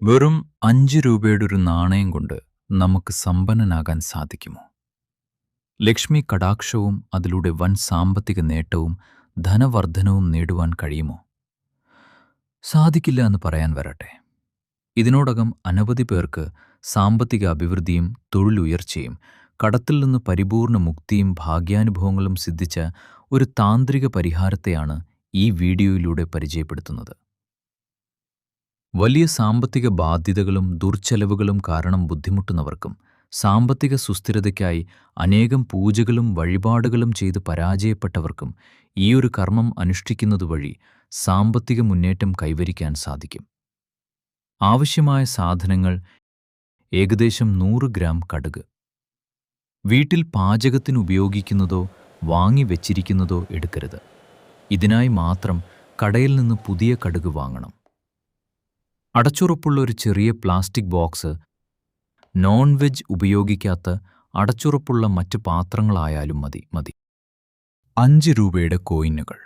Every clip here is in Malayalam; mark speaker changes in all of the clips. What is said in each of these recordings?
Speaker 1: വെറും 5 രൂപയുടെ ഒരു നാണയം കൊണ്ട് നമുക്ക് സമ്പന്നനാകാൻ സാധിക്കുമോ? ലക്ഷ്മി കടാക്ഷവും അതിലൂടെ വൻ സാമ്പത്തിക നേട്ടവും ധനവർദ്ധനവും നേടുവാൻ കഴിയുമോ? സാധിക്കില്ല എന്ന് പറയാൻ വരട്ടെ. ഇതിനോടകം അനവധി പേർക്ക് സാമ്പത്തിക അഭിവൃദ്ധിയും തൊഴിലുയർച്ചയും കടത്തിൽ നിന്ന് പരിപൂർണ മുക്തിയും ഭാഗ്യാനുഭവങ്ങളും സിദ്ധിച്ച ഒരു താന്ത്രിക പരിഹാരത്തെയാണ് ഈ വീഡിയോയിലൂടെ പരിചയപ്പെടുത്തുന്നത്. വലിയ സാമ്പത്തിക ബാധ്യതകളും ദുർച്ചെലവുകളും കാരണം ബുദ്ധിമുട്ടുന്നവർക്കും സാമ്പത്തിക സുസ്ഥിരതയ്ക്കായി അനേകം പൂജകളും വഴിപാടുകളും ചെയ്ത് പരാജയപ്പെട്ടവർക്കും ഈയൊരു കർമ്മം അനുഷ്ഠിക്കുന്നതുവഴി സാമ്പത്തിക മുന്നേറ്റം കൈവരിക്കാൻ സാധിക്കും. ആവശ്യമായ സാധനങ്ങൾ: ഏകദേശം 100 ഗ്രാം കടുക്. വീട്ടിൽ പാചകത്തിന് ഉപയോഗിക്കുന്നതോ വാങ്ങിവെച്ചിരിക്കുന്നതോ എടുക്കരുത്. ഇതിനായി മാത്രം കടയിൽ നിന്ന് പുതിയ കടുക് വാങ്ങണം. അടച്ചുറപ്പുള്ള ഒരു ചെറിയ പ്ലാസ്റ്റിക് ബോക്സ്. നോൺ വെജ് ഉപയോഗിക്കാത്ത അടച്ചുറപ്പുള്ള മറ്റ് പാത്രങ്ങളായാലും മതി. 5 രൂപയുടെ കോയിനുകൾ.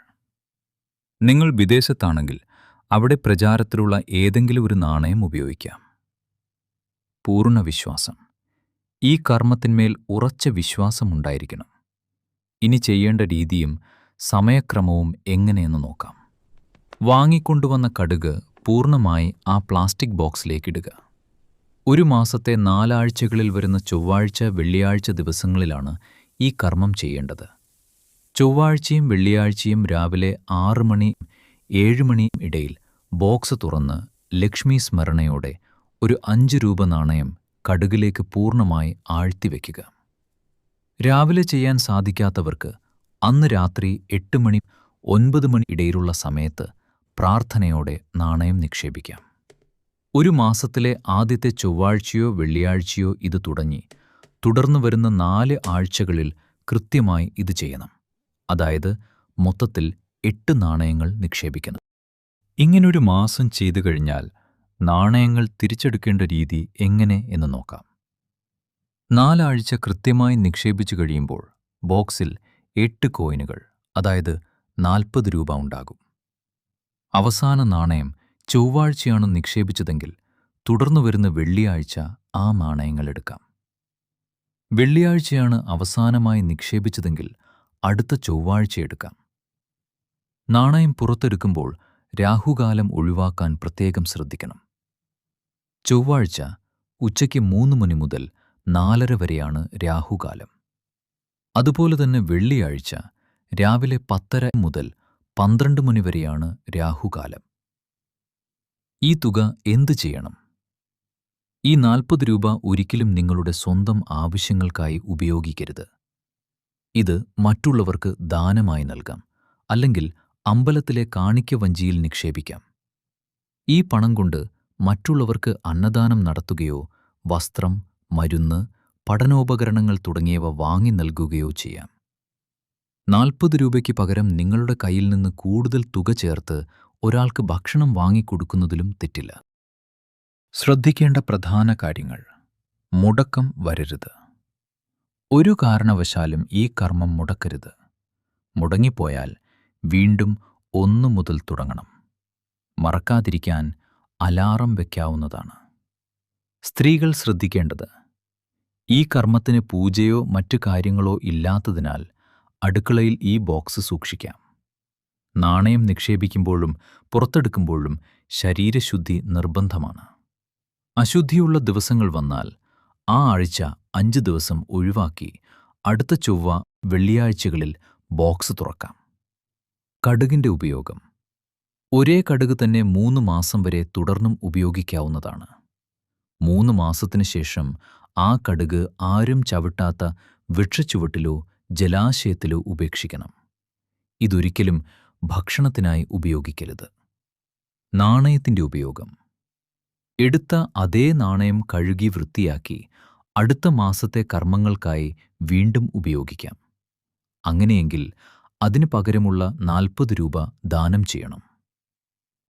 Speaker 1: നിങ്ങൾ വിദേശത്താണെങ്കിൽ അവിടെ പ്രചാരത്തിലുള്ള ഏതെങ്കിലും ഒരു നാണയം ഉപയോഗിക്കാം. പൂർണ്ണ വിശ്വാസം: ഈ കർമ്മത്തിന്മേൽ ഉറച്ച വിശ്വാസമുണ്ടായിരിക്കണം. ഇനി ചെയ്യേണ്ട രീതിയും സമയക്രമവും എങ്ങനെയെന്ന് നോക്കാം. വാങ്ങിക്കൊണ്ടുവന്ന കടുക് പൂർണ്ണമായി ആ പ്ലാസ്റ്റിക് ബോക്സിലേക്കിടുക. ഒരു മാസത്തെ 4 ആഴ്ചകളിൽ വരുന്ന ചൊവ്വാഴ്ച, വെള്ളിയാഴ്ച ദിവസങ്ങളിലാണ് ഈ കർമ്മം ചെയ്യേണ്ടത്. ചൊവ്വാഴ്ചയും വെള്ളിയാഴ്ചയും രാവിലെ 6 മണി 7 മണി ഇടയിൽ ബോക്സ് തുറന്ന് ലക്ഷ്മി സ്മരണയോടെ ഒരു 5 രൂപ നാണയം കടുകിലേക്ക് പൂർണ്ണമായി ആഴ്ത്തിവെക്കുക. രാവിലെ ചെയ്യാൻ സാധിക്കാത്തവർക്ക് അന്ന് രാത്രി 8 മണി 9 മണി ഇടയിലുള്ള സമയത്ത് പ്രാർത്ഥനയോടെ നാണയം നിക്ഷേപിക്കാം. ഒരു മാസത്തിലെ ആദ്യത്തെ ചൊവ്വാഴ്ചയോ വെള്ളിയാഴ്ചയോ ഇത് തുടങ്ങി തുടർന്ന് വരുന്ന 4 ആഴ്ചകളിൽ കൃത്യമായി ഇത് ചെയ്യണം. അതായത് മൊത്തത്തിൽ 8 നാണയങ്ങൾ നിക്ഷേപിക്കണം. ഇങ്ങനൊരു മാസം ചെയ്തു കഴിഞ്ഞാൽ നാണയങ്ങൾ തിരിച്ചെടുക്കേണ്ട രീതി എങ്ങനെ എന്ന് നോക്കാം. 4 ആഴ്ച കൃത്യമായി നിക്ഷേപിച്ചു കഴിയുമ്പോൾ ബോക്സിൽ 8 കോയിനുകൾ, അതായത് 40 രൂപ ഉണ്ടാകും. അവസാന നാണയം ചൊവ്വാഴ്ചയാണ് നിക്ഷേപിച്ചതെങ്കിൽ തുടർന്നു വരുന്ന വെള്ളിയാഴ്ച ആ നാണയങ്ങൾ എടുക്കാം. വെള്ളിയാഴ്ചയാണ് അവസാനമായി നിക്ഷേപിച്ചതെങ്കിൽ അടുത്ത ചൊവ്വാഴ്ച എടുക്കാം. നാണയം പുറത്തെടുക്കുമ്പോൾ രാഹുകാലം ഒഴിവാക്കാൻ പ്രത്യേകം ശ്രദ്ധിക്കണം. ചൊവ്വാഴ്ച ഉച്ചയ്ക്ക് 3 മണി മുതൽ 4:30 വരെയാണ് രാഹുകാലം. അതുപോലെ തന്നെ വെള്ളിയാഴ്ച രാവിലെ 10:30 മുതൽ 12 മണി വരെയാണ് രാഹുകാലം. ഈ തുക എന്ത് ചെയ്യണം? ഈ 40 രൂപ ഒരിക്കലും നിങ്ങളുടെ സ്വന്തം ആവശ്യങ്ങൾക്കായി ഉപയോഗിക്കരുത്. ഇത് മറ്റുള്ളവർക്ക് ദാനമായി നൽകാം, അല്ലെങ്കിൽ അമ്പലത്തിലെ കാണിക്ക വഞ്ചിയിൽ നിക്ഷേപിക്കാം. ഈ പണം കൊണ്ട് മറ്റുള്ളവർക്ക് അന്നദാനം നടത്തുകയോ വസ്ത്രം, മരുന്ന്, പഠനോപകരണങ്ങൾ തുടങ്ങിയവ വാങ്ങി നൽകുകയോ ചെയ്യാം. 40 രൂപയ്ക്ക് പകരം നിങ്ങളുടെ കയ്യിൽ നിന്ന് കൂടുതൽ തുക ചേർത്ത് ഒരാൾക്ക് ഭക്ഷണം വാങ്ങിക്കൊടുക്കുന്നതിലും തെറ്റില്ല. ശ്രദ്ധിക്കേണ്ട പ്രധാന കാര്യങ്ങൾ: മുടക്കം വരരുത്. ഒരു കാരണവശാലും ഈ കർമ്മം മുടക്കരുത്. മുടങ്ങിപ്പോയാൽ വീണ്ടും 1 മുതൽ തുടങ്ങണം. മറക്കാതിരിക്കാൻ അലാറം വയ്ക്കാവുന്നതാണ്. സ്ത്രീകൾ ശ്രദ്ധിക്കേണ്ടത്: ഈ കർമ്മത്തിന് പൂജയോ മറ്റു കാര്യങ്ങളോ ഇല്ലാത്തതിനാൽ അടുക്കളയിൽ ഈ ബോക്സ് സൂക്ഷിക്കാം. നാണയം നിക്ഷേപിക്കുമ്പോഴും പുറത്തെടുക്കുമ്പോഴും ശരീരശുദ്ധി നിർബന്ധമാണ്. അശുദ്ധിയുള്ള ദിവസങ്ങൾ വന്നാൽ ആ ആഴ്ച 5 ദിവസം ഒഴിവാക്കി അടുത്ത ചൊവ്വ, വെള്ളിയാഴ്ചകളിൽ ബോക്സ് തുറക്കാം. കടുകിന്റെ ഉപയോഗം: ഒരേ കടുക് തന്നെ 3 മാസം വരെ തുടർന്നും ഉപയോഗിക്കാവുന്നതാണ്. 3 മാസത്തിനു ശേഷം ആ കടുക് ആരും ചവിട്ടാത്ത വൃക്ഷച്ചുവട്ടിലോ ജലാശയത്തിലോ ഉപേക്ഷിക്കണം. ഇതൊരിക്കലും ഭക്ഷണത്തിനായി ഉപയോഗിക്കരുത്. നാണയത്തിന്റെ ഉപയോഗം: എടുത്ത അതേ നാണയം കഴുകി വൃത്തിയാക്കി അടുത്ത മാസത്തെ കർമ്മങ്ങൾക്കായി വീണ്ടും ഉപയോഗിക്കാം. അങ്ങനെയെങ്കിൽ അതിനു പകരമുള്ള 40 രൂപ ദാനം ചെയ്യണം.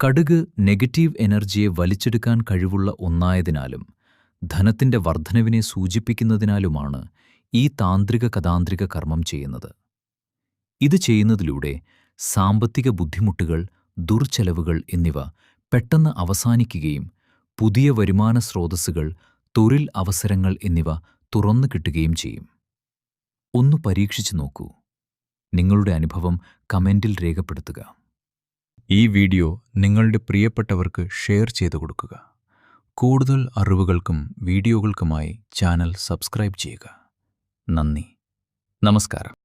Speaker 1: കടുക് നെഗറ്റീവ് എനർജിയെ വലിച്ചെടുക്കാൻ കഴിവുള്ള ഒന്നായതിനാലും ധനത്തിന്റെ വർധനവിനെ സൂചിപ്പിക്കുന്നതിനാലുമാണ് ഈ താന്ത്രിക കർമ്മം ചെയ്യുന്നത്. ഇത് ചെയ്യുന്നതിലൂടെ സാമ്പത്തിക ബുദ്ധിമുട്ടുകൾ, ദുർച്ചെലവുകൾ എന്നിവ പെട്ടെന്ന് അവസാനിക്കുകയും പുതിയ വരുമാന സ്രോതസ്സുകൾ, തൊഴിൽ അവസരങ്ങൾ എന്നിവ തുറന്നു കിട്ടുകയും ചെയ്യും. ഒന്ന് പരീക്ഷിച്ചു നോക്കൂ. നിങ്ങളുടെ അനുഭവം കമന്റിൽ രേഖപ്പെടുത്തുക. ഈ വീഡിയോ നിങ്ങളുടെ പ്രിയപ്പെട്ടവർക്ക് ഷെയർ ചെയ്തു കൊടുക്കുക. കൂടുതൽ അറിവുകൾക്കും വീഡിയോകൾക്കുമായി ചാനൽ സബ്സ്ക്രൈബ് ചെയ്യുക. നന്ദി. നമസ്കാരം.